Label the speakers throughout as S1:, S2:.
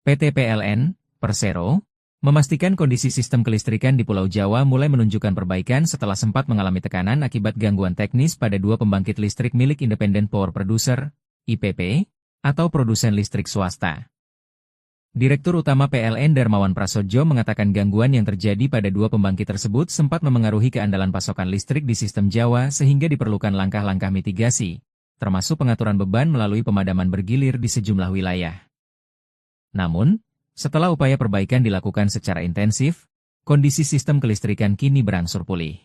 S1: PT PLN, Persero, memastikan kondisi sistem kelistrikan di Pulau Jawa mulai menunjukkan perbaikan setelah sempat mengalami tekanan akibat gangguan teknis pada dua pembangkit listrik milik Independent Power Producer, IPP, atau produsen listrik swasta. Direktur Utama PLN Darmawan Prasojo mengatakan gangguan yang terjadi pada dua pembangkit tersebut sempat memengaruhi keandalan pasokan listrik di sistem Jawa sehingga diperlukan langkah-langkah mitigasi, termasuk pengaturan beban melalui pemadaman bergilir di sejumlah wilayah. Namun, setelah upaya perbaikan dilakukan secara intensif, kondisi sistem kelistrikan kini berangsur pulih.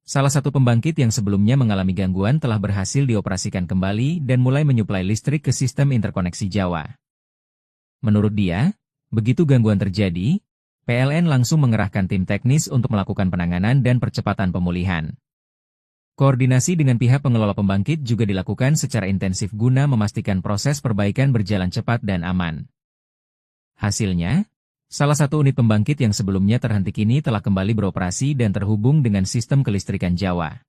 S1: Salah satu pembangkit yang sebelumnya mengalami gangguan telah berhasil dioperasikan kembali dan mulai menyuplai listrik ke sistem interkoneksi Jawa. Menurut dia, begitu gangguan terjadi, PLN langsung mengerahkan tim teknis untuk melakukan penanganan dan percepatan pemulihan. Koordinasi dengan pihak pengelola pembangkit juga dilakukan secara intensif guna memastikan proses perbaikan berjalan cepat dan aman. Hasilnya, salah satu unit pembangkit yang sebelumnya terhenti kini telah kembali beroperasi dan terhubung dengan sistem kelistrikan Jawa.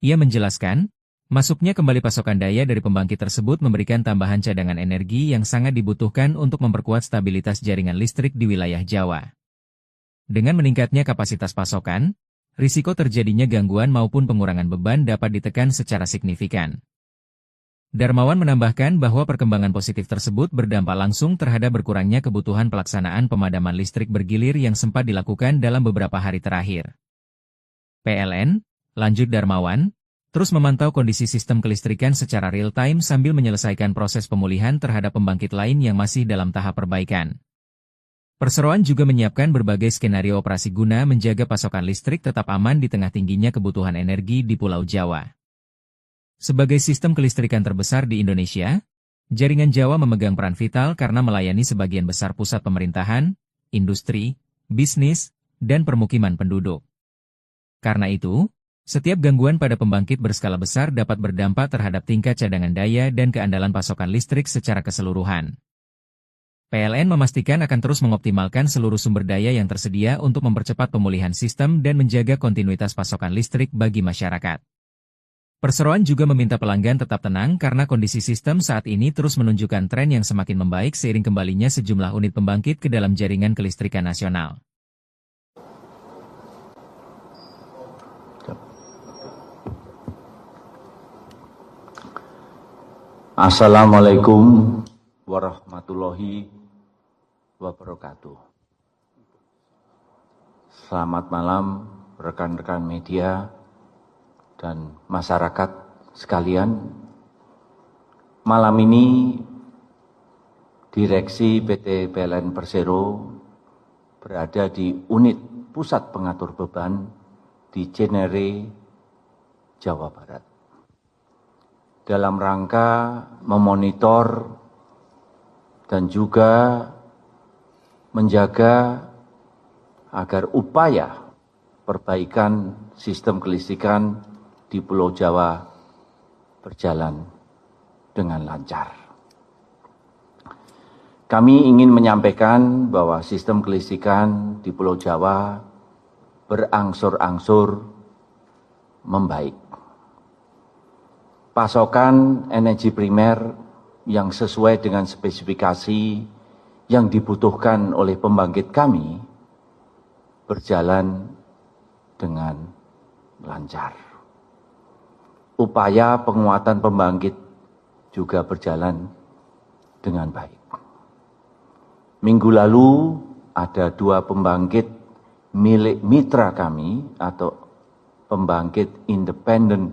S1: Ia menjelaskan, masuknya kembali pasokan daya dari pembangkit tersebut memberikan tambahan cadangan energi yang sangat dibutuhkan untuk memperkuat stabilitas jaringan listrik di wilayah Jawa. Dengan meningkatnya kapasitas pasokan, risiko terjadinya gangguan maupun pengurangan beban dapat ditekan secara signifikan. Darmawan menambahkan bahwa perkembangan positif tersebut berdampak langsung terhadap berkurangnya kebutuhan pelaksanaan pemadaman listrik bergilir yang sempat dilakukan dalam beberapa hari terakhir. PLN, lanjut Darmawan, terus memantau kondisi sistem kelistrikan secara real-time sambil menyelesaikan proses pemulihan terhadap pembangkit lain yang masih dalam tahap perbaikan. Perseroan juga menyiapkan berbagai skenario operasi guna menjaga pasokan listrik tetap aman di tengah tingginya kebutuhan energi di Pulau Jawa. Sebagai sistem kelistrikan terbesar di Indonesia, jaringan Jawa memegang peran vital karena melayani sebagian besar pusat pemerintahan, industri, bisnis, dan permukiman penduduk. Karena itu, setiap gangguan pada pembangkit berskala besar dapat berdampak terhadap tingkat cadangan daya dan keandalan pasokan listrik secara keseluruhan. PLN memastikan akan terus mengoptimalkan seluruh sumber daya yang tersedia untuk mempercepat pemulihan sistem dan menjaga kontinuitas pasokan listrik bagi masyarakat. Perseroan juga meminta pelanggan tetap tenang karena kondisi sistem saat ini terus menunjukkan tren yang semakin membaik seiring kembalinya sejumlah unit pembangkit ke dalam jaringan kelistrikan nasional.
S2: Assalamualaikum warahmatullahi wabarakatuh. Selamat malam rekan-rekan media dan masyarakat sekalian. Malam ini Direksi PT PLN Persero berada di unit pusat pengatur beban di Cinere, Jawa Barat, dalam rangka memonitor dan juga menjaga agar upaya perbaikan sistem kelistrikan di Pulau Jawa berjalan dengan lancar. Kami ingin menyampaikan bahwa sistem kelistrikan di Pulau Jawa berangsur-angsur membaik. Pasokan energi primer yang sesuai dengan spesifikasi yang dibutuhkan oleh pembangkit kami berjalan dengan lancar. Upaya penguatan pembangkit juga berjalan dengan baik. Minggu lalu ada 2 pembangkit milik mitra kami atau pembangkit Independent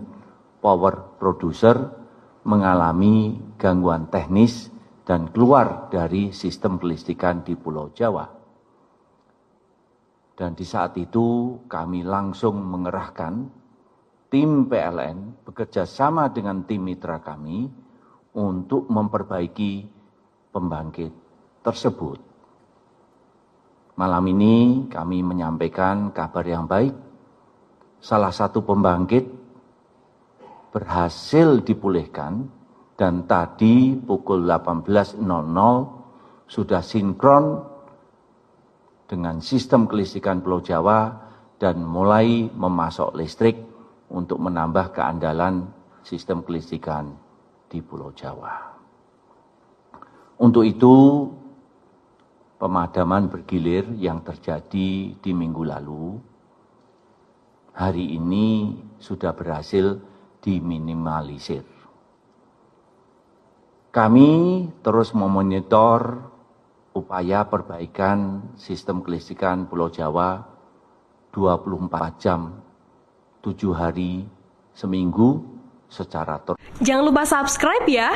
S2: Power Producer mengalami gangguan teknis dan keluar dari sistem kelistrikan di Pulau Jawa. Dan di saat itu kami langsung mengerahkan tim PLN bekerja sama dengan tim mitra kami untuk memperbaiki pembangkit tersebut. Malam ini kami menyampaikan kabar yang baik. Salah satu pembangkit berhasil dipulihkan dan tadi pukul 18.00 sudah sinkron dengan sistem kelistrikan Pulau Jawa dan mulai memasok listrik untuk menambah keandalan sistem kelistrikan di Pulau Jawa. Untuk itu pemadaman bergilir yang terjadi di minggu lalu, hari ini sudah berhasil diminimalisir. Kami terus memonitor upaya perbaikan sistem kelistrikan Pulau Jawa 24 jam, 7 hari, seminggu secara terus.
S3: Jangan lupa subscribe ya.